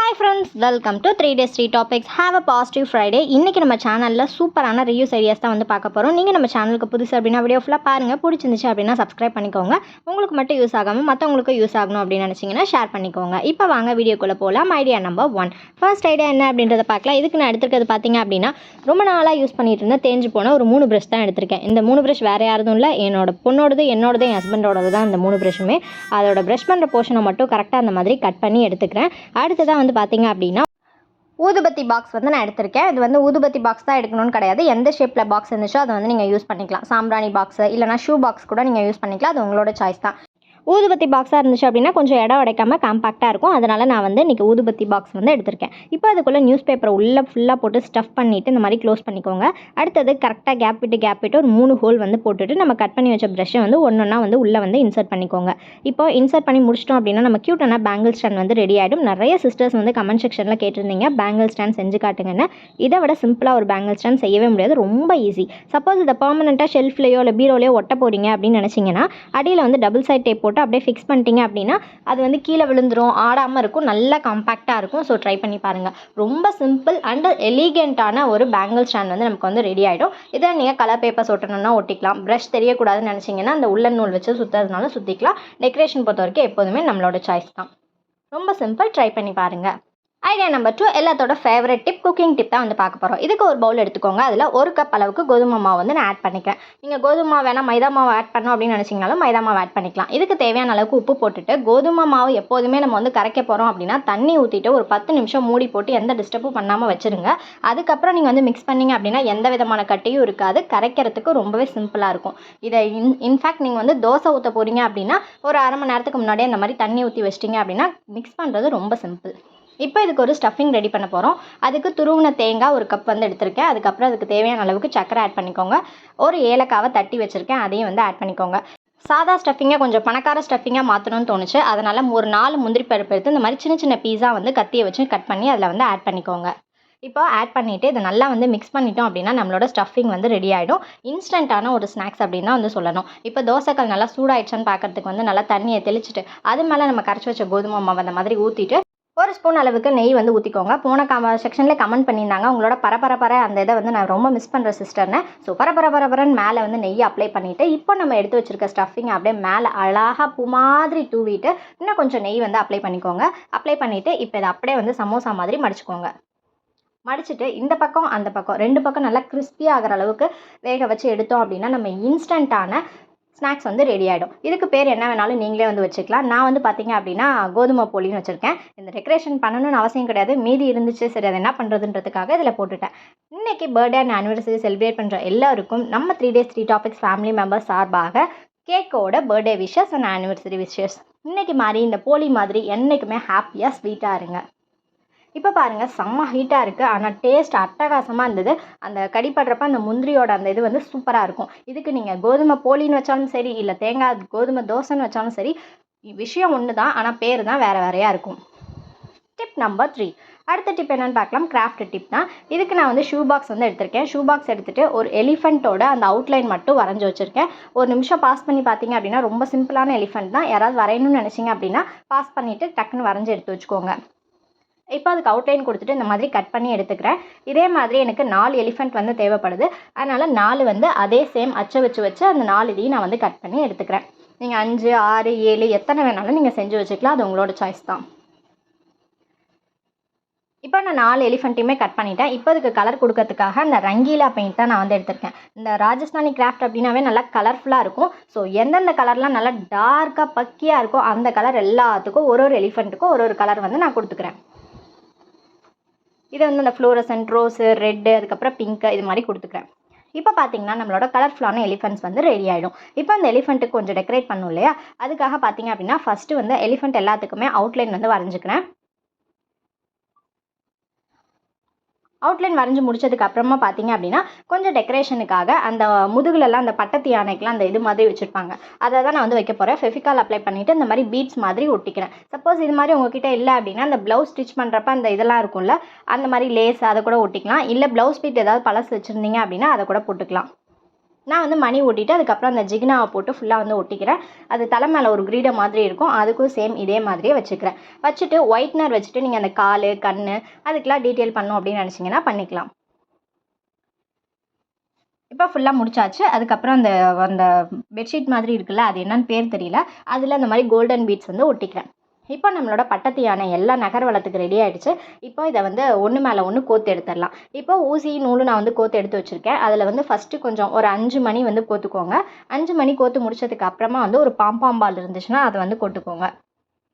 Hi friends, welcome to 3 days 3 topics. Have a positive Friday. இன்னைக்கு நம்ம சேனல்ல சூப்பரான ரிவ்யூஸ் ஐடியாஸ் தான் வந்து பார்க்க போறோம். நீங்க நம்ம சேனலுக்கு புதுசு அப்படின்னா வீடியோ ஃபுல்லா பாருங்க. பிடிச்சிருந்துச்சு அப்படின்னா சப்ஸ்கிரைப் பண்ணிக்கோங்க. உங்களுக்கு மட்டும் யூஸ் ஆகாம மற்றவங்களுக்கு யூஸ் ஆகணும் அப்படின்னு நினைச்சீங்கன்னா ஷேர் பண்ணிக்கோங்க. இப்போ வாங்க வீடியோக்குள்ள போகலாம். Idea number 1. ஃபர்ஸ்ட் ஐடியா என்ன அப்படின்றத பார்க்கலாம். இதுக்கு நான் எடுத்துக்கிறது பார்த்தீங்க அப்படின்னா ரொம்ப நாளாக யூஸ் பண்ணிட்டு இருந்த தேஞ்சு போன ஒரு 3 ப்ரஷ் தான் எடுத்திருக்கேன். இந்த 3 ப்ரஷ் வேறு யாரும் இல்லை, என்னோட பொண்ணோடது, என்னோடது, என் ஹஸ்பண்டோடது தான் இந்த 3 ப்ரஷுமே. அதோட ப்ரஷ் பண்ணுற போர்ஷனை மட்டும் கரெக்டாக அந்த மாதிரி கட் பண்ணி எடுத்துக்கிறேன். அடுத்ததான் வந்து பார்த்தீங்க அப்படின்னா ஊதுபத்தி பாக்ஸ் வந்து நான் எடுத்திருக்கேன். இது வந்து ஊதுபத்தி பாக்ஸ் தான் எடுக்கணும்னு கிடையாது. எந்த ஷேப்பில் பாக்ஸ் இருந்துச்சோ அதை வந்து நீங்கள் யூஸ் பண்ணிக்கலாம். சாம்பிராணி பாக்ஸ் இல்லைனா ஷூ பாக்ஸ் கூட நீங்கள் யூஸ் பண்ணிக்கலாம். அது உங்களோட சாய்ஸ் தான். ஊதுபத்தி பாக்ஸாக இருந்துச்சு அப்படின்னா கொஞ்சம் இடம் உடைக்காமல் காம்பாக்டாக இருக்கும். அதனால் நான் வந்து இன்றைக்கி ஊதுபத்தி பாக்ஸ் வந்து எடுத்திருக்கேன். இப்போ அதுக்குள்ளே நியூஸ் பேப்பரை உள்ளே ஃபுல்லாக போட்டு ஸ்டஃப் பண்ணிவிட்டு இந்த மாதிரி க்ளோஸ் பண்ணிக்கோங்க. அடுத்தது கரெக்டாக கேப் விட்டு ஒரு 3 ஹோல் வந்து போட்டுட்டு நம்ம கட் பண்ணி வச்ச ப்ரஷ்ஷை வந்து ஒன்றா வந்து உள்ளே வந்து இன்சர்ட் பண்ணிக்கோங்க. இப்போ இன்சர்ட் பண்ணி முடிச்சிட்டோம் அப்படின்னா நம்ம க்யூட்டான பேங்கிள் ஸ்டாண்ட் வந்து ரெடி ஆகிடும். நிறைய சிஸ்டர்ஸ் வந்து கமெண்ட் செக்ஷனில் கேட்டிருந்தீங்க பேங்கிள் ஸ்டாண்ட் செஞ்சு காட்டுங்கன்னு. இதை விட சிம்பிளாக ஒரு பேங்கிள் ஸ்டாண்ட் செய்யவே முடியாது, ரொம்ப ஈஸி. சப்போஸ் இதை பர்மனெண்ட்டாக ஷெல்ஃப்லையோ இல்லை பீரோலையோ ஒட்ட போகிறீங்க அப்படின்னு நினச்சிங்கன்னா அடியில் வந்து டபுள் சைட் டேப் போட்டு அப்படியே ஃபிக்ஸ் பண்ணிட்டீங்க அப்படின்னா அது வந்து கீழே விழுந்துரும், ஆடாமல் இருக்கும், நல்லா காம்பாக்டாக இருக்கும். ஸோ ட்ரை பண்ணி பாருங்கள். ரொம்ப சிம்பிள் அண்ட் எலிகென்ட்டான ஒரு பேங்கிள் ஸ்டாண்ட் வந்து நமக்கு வந்து ரெடி ஆகிடும். இதை நீங்கள் கலர் பேப்பர்ஸ் ஒட்டணும்னா ஒட்டிக்கலாம். ப்ரஷ் தெரியக்கூடாதுன்னு நினச்சிங்கன்னா அந்த உள்ளன் நூல் வச்சு சுற்றுறதுனால சுற்றிக்கலாம். டெக்கரேஷன் பொறுத்த வரைக்கும் எப்போதுமே நம்மளோட சாய்ஸ் தான். ரொம்ப சிம்பிள், ட்ரை பண்ணி பாருங்கள். ஐடியா நம்பர் 2, எல்லாத்தோட ஃபேவரட் டிப், குக்கிங் டிப் தான் வந்து பார்க்க போகிறோம். இதுக்கு ஒரு பவுல் எடுத்துக்கோங்க. அதில் 1 கப் அளவுக்கு கோதுமை மாவு வந்து நான் ஆட் பண்ணிக்கிறேன். நீங்கள் கோதுமை மாவு வேணால் மைதா மாவு ஆட் பண்ணணும் அப்படின்னு நினச்சிங்கனாலும் மைதா மாவு ஆட் பண்ணிக்கலாம். இதுக்கு தேவையான அளவுக்கு உப்பு போட்டுட்டு கோதுமை மாவு எப்போதுமே நம்ம வந்து கரைக்க போகிறோம் அப்படின்னா தண்ணி ஊற்றிட்டு ஒரு 10 நிமிஷம் மூடி போட்டு எந்த டிஸ்டர்பும் பண்ணாமல் வச்சுருங்க. அதுக்கப்புறம் நீங்கள் வந்து மிக்ஸ் பண்ணிங்க அப்படின்னா எந்த விதமான கட்டியும் இருக்காது. கரைக்கிறதுக்கு ரொம்பவே சிம்பிளாக இருக்கும். இதை இன்ஃபேக்ட் நீங்கள் வந்து தோசை ஊற்ற போகிறீங்க அப்படின்னா ஒரு அரை மணி நேரத்துக்கு முன்னாடியே அந்த மாதிரி தண்ணி ஊற்றி வச்சிட்டிங்க அப்படின்னா மிக்ஸ் பண்ணுறது ரொம்ப சிம்பிள். இப்போ இதுக்கு ஒரு ஸ்டஃபிங் ரெடி பண்ண போகிறோம். அதுக்கு துருவின தேங்காய் 1 கப் வந்து எடுத்திருக்கேன். அதுக்கப்புறம் அதுக்கு தேவையான அளவுக்கு சக்கரை ஆட் பண்ணிக்கோங்க. ஒரு ஏலக்காவை தட்டி வச்சுருக்கேன், அதையும் வந்து ஆட் பண்ணிக்கோங்க. சாதா ஸ்டஃபிங்கை கொஞ்சம் பணக்கார ஸ்டஃபிங்காக மாற்றணும்னு தோணுச்சு. அதனால் ஒரு 4 முந்திரி பருப்பு எடுத்து இந்த மாதிரி சின்ன சின்ன பீஸா வந்து கத்தியை வச்சு கட் பண்ணி அதில் வந்து ஆட் பண்ணிக்கோங்க. இப்போ ஆட் பண்ணிவிட்டு இதை நல்லா வந்து மிக்ஸ் பண்ணிட்டோம் அப்படின்னா நம்மளோட ஸ்டஃபிங் வந்து ரெடி ஆகிடும். இன்ஸ்டண்ட்டான ஒரு ஸ்நாக்ஸ் அப்படின்னு தான் வந்து சொல்லணும். இப்போ தோசைக்கல் நல்லா சூடாயிடுச்சான்னு பார்க்கறதுக்கு வந்து நல்லா தண்ணியை தெளிச்சிட்டு அது மேலே நம்ம கரைச்சி வச்ச கோதுமை மாவு அந்த மாதிரி ஊற்றிட்டு 1 ஸ்பூன் அளவுக்கு நெய் வந்து ஊற்றிக்கோங்க. போன செக்ஷனில் கமெண்ட் பண்ணியிருந்தாங்க உங்களோட பரபர அந்த இதை வந்து நான் ரொம்ப மிஸ் பண்ணுற சிஸ்டர்னு. ஸோ பரபரன்னு மேலே வந்து நெய்யை அப்ளை பண்ணிவிட்டு இப்போ நம்ம எடுத்து வச்சிருக்க ஸ்டஃபிங் அப்படியே மேலே அழகாக பூ மாதிரி தூவிட்டு இன்னும் கொஞ்சம் நெய் வந்து அப்ளை பண்ணிக்கோங்க. அப்ளை பண்ணிவிட்டு இப்போ இதை அப்படியே வந்து சமோசா மாதிரி மடிச்சுக்கோங்க. மடிச்சுட்டு இந்த பக்கம் அந்த பக்கம் 2 பக்கம் நல்லா கிறிஸ்பி ஆகிற அளவுக்கு வேக வச்சு எடுத்தோம் அப்படின்னா நம்ம இன்ஸ்டண்ட்டான ஸ்நாக்ஸ் வந்து ரெடி ஆகிடும். இதுக்கு பேர் என்ன வேணாலும் நீங்களே வந்து வச்சுக்கலாம். நான் வந்து பார்த்தீங்க அப்படின்னா கோதுமை போலின்னு வச்சுருக்கேன். இந்த டெக்கரேஷன் பண்ணணும்னு அவசியம் கிடையாது, மீதி இருந்துச்சு, சரி அதை என்ன பண்ணுறதுன்றதுக்காக இதில் போட்டுட்டேன். இன்றைக்கி பர்த்டே அண்ட் ஆனிவர்சரி செலிப்ரேட் பண்ணுற எல்லாருக்கும் நம்ம 3 days 3 topics ஃபேமிலி மெம்பர்ஸ் சார்பாக கேக்கோட birthday wishes and anniversary wishes. இன்றைக்கி மாதிரி இந்த போலி மாதிரி என்றைக்குமே ஹாப்பியாக ஸ்வீட்டாக இருங்க. இப்போ பாருங்கள் செம்ம ஹீட்டாக இருக்குது, ஆனால் டேஸ்ட் அட்டகாசமாக இருந்தது. அந்த கடிப்படுறப்ப அந்த முந்திரியோட அந்த இது வந்து சூப்பராக இருக்கும். இதுக்கு நீங்கள் கோதுமை போலின்னு வச்சாலும் சரி இல்லை தேங்காய் கோதுமை தோசைன்னு வச்சாலும் சரி விஷயம் ஒன்று தான், ஆனால் பேர் தான் வேறு வேறையாக இருக்கும். Tip number 3. அடுத்த டிப் என்னென்னு பார்க்கலாம். கிராஃப்ட் டிப் தான். இதுக்கு நான் வந்து ஷூ பாக்ஸ் வந்து எடுத்திருக்கேன். ஷூ பாக்ஸ் எடுத்துகிட்டு ஒரு எலிஃபெண்ட்டோட அந்த அவுட்லைன் மட்டும் வரைஞ்சி வச்சுருக்கேன். ஒரு நிமிஷம் பாஸ் பண்ணி பார்த்தீங்க அப்படின்னா ரொம்ப சிம்பிளான எலிஃபெண்ட் தான். யாராவது வரையணும்னு நினச்சிங்க அப்படின்னா பாஸ் பண்ணிவிட்டு டக்குன்னு வரைஞ்சி எடுத்து வச்சுக்கோங்க. இப்போ அதுக்கு அவுட்லைன் கொடுத்துட்டு இந்த மாதிரி கட் பண்ணி எடுத்துக்கிறேன். இதே மாதிரி எனக்கு 4 எலிஃபெண்ட் வந்து தேவைப்படுது. அதனால் 4 வந்து அதே சேம் அச்சை வச்சு அந்த 4 இதையும் நான் வந்து கட் பண்ணி எடுத்துக்கிறேன். நீங்கள் 5, 6, 7 எத்தனை வேணாலும் நீங்கள் செஞ்சு வச்சுக்கலாம், அது உங்களோட சாய்ஸ் தான். இப்போ நான் 4 எலிஃபெண்ட்டையுமே கட் பண்ணிட்டேன். இப்போ அதுக்கு கலர் கொடுக்கறதுக்காக அந்த ரங்கீலா பெயிண்ட் தான் நான் வந்து எடுத்திருக்கேன். இந்த ராஜஸ்தானி கிராஃப்ட் அப்படின்னாவே நல்லா கலர்ஃபுல்லாக இருக்கும். ஸோ எந்தெந்த கலர்லாம் நல்லா டார்க்காக பக்கியாக இருக்கோ அந்த கலர் எல்லாத்துக்கும் ஒரு எலிஃபெண்ட்டுக்கும் ஒரு கலர் வந்து நான் கொடுத்துக்கிறேன். இதை வந்து அந்த ஃப்ளோரசன்ட் ரோஸு, ரெட்டு, அதுக்கப்புறம் பிங்க்கு இது மாதிரி கொடுத்துக்கிறேன். இப்போ பார்த்தீங்கன்னா நம்மளோட கலர்ஃபுல்லான எலிஃபெண்ட்ஸ் வந்து ரெடி ஆகிடும். இப்போ அந்த எலிஃபெண்ட்டுக்கு கொஞ்சம் டெக்கரேட் பண்ணும் இல்லையா, அதுக்காக பார்த்தீங்க அப்படின்னா ஃபஸ்ட்டு வந்து எலிஃபெண்ட் எல்லாத்துக்குமே அவுட்லைன் வந்து வரைஞ்சிக்கிறேன். அவுட்லைன் வரைஞ்சி முடிச்சதுக்கு அப்புறமா பார்த்தீங்க அப்படின்னா கொஞ்சம் டெக்கரேஷனுக்காக அந்த முதுகுலெல்லாம் அந்த பட்டத்து யானைக்கெலாம் அந்த இது மாதிரி வச்சுருப்பாங்க, அதை தான் நான் வந்து வைக்க போகிறேன். ஃபெவிகால் அப்ளை பண்ணிவிட்டு இந்த மாதிரி பீட்ஸ் மாதிரி ஒட்டிக்கிறேன். சப்போஸ் இது மாதிரி உங்ககிட்ட இல்லை அப்படின்னா அந்த ப்ளவுஸ் ஸ்டிச் பண்ணுறப்ப அந்த இதெல்லாம் இருக்கும்ல அந்த மாதிரி லேஸ் அதை கூட ஒட்டிக்கலாம். இல்லை ப்ளவுஸ் பீட் ஏதாவது பழசு வச்சுருந்தீங்க அப்படின்னா அதை கூட போட்டுக்கலாம். நான் வந்து மணி ஒட்டிட்டு அதுக்கப்புறம் அந்த ஜிகினாவை போட்டு ஃபுல்லாக வந்து ஒட்டிக்கிறேன். அது தலை மேலே ஒரு கிரீடை மாதிரி இருக்கும், அதுக்கும் சேம் இதே மாதிரியே வச்சுக்கிறேன். வச்சுட்டு ஒயிட்னர் வச்சுட்டு நீங்கள் அந்த கால் கண் அதுக்கெலாம் டீட்டெயில் பண்ணணும் அப்படின்னு நினச்சிங்கன்னா பண்ணிக்கலாம். இப்போ ஃபுல்லாக முடிச்சாச்சு. அதுக்கப்புறம் அந்த அந்த பெட்ஷீட் மாதிரி இருக்குல்ல, அது என்னன்னு பேர் தெரியல, அதில் இந்த மாதிரி கோல்டன் பீட்ஸ் வந்து ஒட்டிக்கிறேன். இப்போ நம்மளோட பட்டத்து யானை எல்லா நகர்வலத்துக்கு ரெடி ஆகிடுச்சு. இப்போ இதை வந்து ஒன்று மேலே ஒன்று கோத்து எடுத்துடலாம். இப்போ ஊசி நூலும் நான் வந்து கோத்து எடுத்து வச்சுருக்கேன். அதில் வந்து ஃபஸ்ட்டு கொஞ்சம் ஒரு 5 மணி வந்து கோத்துக்கோங்க. 5 மணி கோத்து முடிச்சதுக்கு அப்புறமா வந்து ஒரு பாம்பாம்பால் இருந்துச்சுன்னா அதை வந்து கொட்டுக்கோங்க.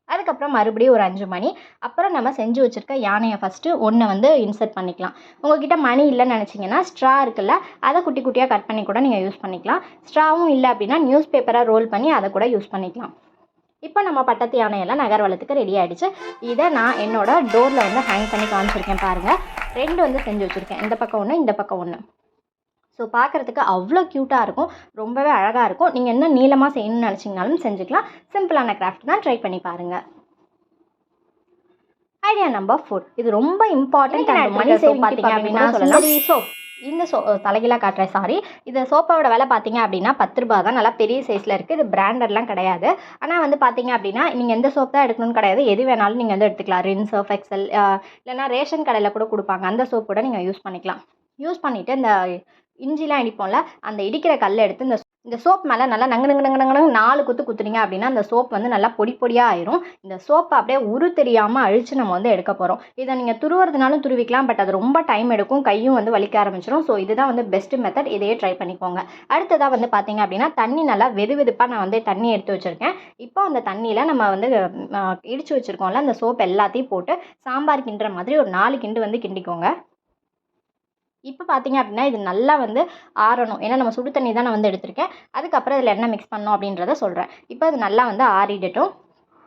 அதுக்கப்புறம் மறுபடியும் ஒரு 5 மணி. அப்புறம் நம்ம செஞ்சு வச்சுருக்க யானையை ஃபஸ்ட்டு ஒன்று வந்து இன்சர்ட் பண்ணிக்கலாம். உங்கள்கிட்ட மணி இல்லைன்னு நினச்சிங்கன்னா ஸ்ட்ரா இருக்குல்ல, அதை குட்டி குட்டியாக கட் பண்ணி கூட நீங்கள் யூஸ் பண்ணிக்கலாம். ஸ்ட்ராவும் இல்லை அப்படின்னா நியூஸ் பேப்பரை ரோல் பண்ணி அதை கூட யூஸ் பண்ணிக்கலாம். இப்போ நம்ம பட்டத்து யானையெல்லாம் நகர்வலத்துக்கு ரெடி ஆகிடுச்சு. இதை நான் என்னோட டோரில் வந்து ஹேங் பண்ணி காமிச்சிருக்கேன் பாருங்கள். 2 வந்து செஞ்சு வச்சுருக்கேன், இந்த பக்கம் ஒன்று இந்த பக்கம் ஒன்று. ஸோ பார்க்குறதுக்கு அவ்வளோ க்யூட்டாக இருக்கும், ரொம்பவே அழகாக இருக்கும். நீங்கள் என்ன நீளமாக செய்யணும்னு நினச்சிங்கனாலும் செஞ்சுக்கலாம். சிம்பிளான கிராஃப்ட் தான், ட்ரை பண்ணி பாருங்கள். ஐடியா நம்பர் 4, இது ரொம்ப இம்பார்ட்டன்ட். மணி சேவிங் பார்த்தீங்க அப்படின்னா சொல்லலாம். இந்த தலைகீழாக காட்டுறேன், சாரி. இந்த சோப்போட விலை பார்த்தீங்க அப்படின்னா 10 ரூபா தான். நல்லா பெரிய சைஸில் இருக்குது. இது பிராண்டட்லாம் கிடையாது. ஆனால் வந்து பார்த்தீங்க அப்படின்னா நீங்கள் எந்த சோப் தான் எடுக்கணும்னு கிடையாது, எது வேணாலும் நீங்கள் வந்து எடுத்துக்கலாம். ரின், சர்ஃப் எக்ஸல், இல்லைனா ரேஷன் கடையில் கூட கொடுப்பாங்க, அந்த சோப் கூட நீங்கள் யூஸ் பண்ணிக்கலாம். யூஸ் பண்ணிவிட்டு இந்த இஞ்சிலாம் இடிப்போம்ல, அந்த இடிக்கிற கல்லை எடுத்து இந்த சோப் மேலே நல்லா நங்கு 4 குத்து குத்துறீங்க அப்படின்னா அந்த சோப் வந்து நல்லா பொடி பொடியாக ஆயிரும். இந்த சோப்பை அப்படியே உரு தெரியாமல் அழித்து நம்ம வந்து எடுக்க போகிறோம். இதை நீங்கள் துருவுறதுனாலும் துருவிக்கலாம், பட் அது ரொம்ப டைம் எடுக்கும், கையும் வந்து வலிக்க ஆரம்பிச்சிடும். ஸோ இதுதான் வந்து பெஸ்ட் மெத்தட், இதையே ட்ரை பண்ணிக்கோங்க. அடுத்ததாக வந்து பார்த்தீங்க அப்படின்னா தண்ணி நல்லா வெதுப்பாக நான் வந்து தண்ணி எடுத்து வச்சுருக்கேன். இப்போ அந்த தண்ணியில் நம்ம வந்து இடித்து வச்சுருக்கோம்ல அந்த சோப் எல்லாத்தையும் போட்டு சாம்பார் கிண்டுற மாதிரி ஒரு 4 கிண்டு வந்து கிண்டிக்கோங்க. இப்போ பார்த்தீங்க அப்படின்னா இது நல்லா வந்து ஆறணும். ஏன்னா நம்ம சுடு தண்ணி தான் நான் வந்து எடுத்திருக்கேன். அதுக்கப்புறம் இதில் என்ன மிக்ஸ் பண்ணோம் அப்படின்றத சொல்கிறேன். இப்போ அது நல்லா வந்து ஆறிடட்டும்.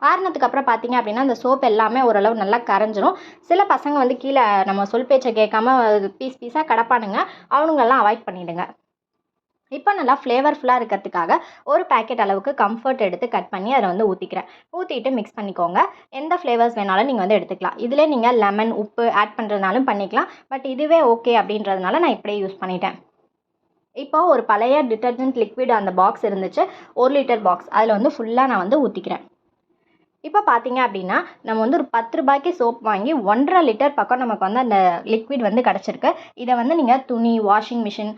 ஆறினதுக்கப்புறம் பார்த்தீங்க அப்படின்னா அந்த சோப் எல்லாமே ஓரளவு நல்லா கரைஞ்சிரும். சில பசங்க வந்து கீழே நம்ம சொல் பேச்சை கேட்காம பீஸாக கிடப்பானுங்க, அவனுங்கெல்லாம் அவாய்ட் பண்ணிவிடுங்க. இப்போ நல்லா ஃப்ளேவர்ஃபுல்லாக இருக்கிறதுக்காக ஒரு பேக்கெட் அளவுக்கு கம்ஃபர்ட் எடுத்து கட் பண்ணி அதை வந்து ஊற்றிக்கிறேன். ஊற்றிட்டு மிக்ஸ் பண்ணிக்கோங்க. எந்த ஃப்ளேவர்ஸ் வேணாலும் நீங்கள் வந்து எடுத்துக்கலாம். இதில் நீங்கள் லெமன், உப்பு ஆட் பண்ணுறதுனாலும் பண்ணிக்கலாம். பட் இதுவே ஓகே அப்படின்றதுனால நான் இப்படியே யூஸ் பண்ணிட்டேன். இப்போ ஒரு பழைய டிட்டர்ஜென்ட் லிக்விட் அந்த பாக்ஸ் இருந்துச்சு, 1 லிட்டர் பாக்ஸ், அதில் வந்து ஃபுல்லாக நான் வந்து ஊற்றிக்கிறேன். இப்போ பார்த்தீங்க அப்படின்னா நம்ம வந்து ஒரு 10 ரூபாய்க்கு சோப் வாங்கி 1.5 லிட்டர் பக்கம் நமக்கு வந்து அந்த லிக்விட் வந்து கிடச்சிருக்கு. இதை வந்து நீங்கள் துணி, வாஷிங் மிஷின்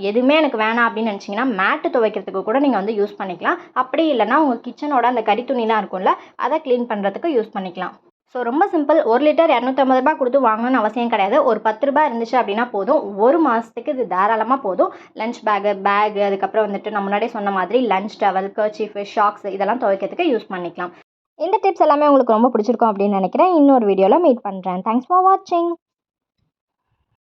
எதுவுமே எனக்கு வேணாம் அப்படின்னு நினச்சிங்கன்னா மேட்டு துவைக்கிறதுக்கு கூட நீங்கள் வந்து யூஸ் பண்ணிக்கலாம். அப்படி இல்லைனா உங்கள் கிச்சனோட அந்த கறி துணிலாம் இருக்கும்ல, அதை க்ளீன் பண்ணுறதுக்கு யூஸ் பண்ணிக்கலாம். ஸோ ரொம்ப சிம்பிள். 1 லிட்டர் 250 ரூபா கொடுத்து வாங்கணும்னு அவசியம் கிடையாது. ஒரு 10 ரூபா இருந்துச்சு அப்படின்னா போதும். 1 மாதத்துக்கு இது தாராளமாக போதும். லஞ்ச் பேகு அதுக்கப்புறம் வந்துட்டு நான் முன்னாடியே சொன்ன மாதிரி லஞ்ச் டவல், கர்ச்சீஃப், ஷாக்ஸ் இதெல்லாம் துவைக்கிறதுக்கு யூஸ் பண்ணிக்கலாம். இந்த டிப்ஸ் எல்லாமே உங்களுக்கு ரொம்ப பிடிச்சிருக்கும் அப்படின்னு நினைக்கிறேன். இன்னொரு வீடியோவில் மீட் பண்ணுறேன். தேங்க்ஸ் ஃபார் வாட்சிங்.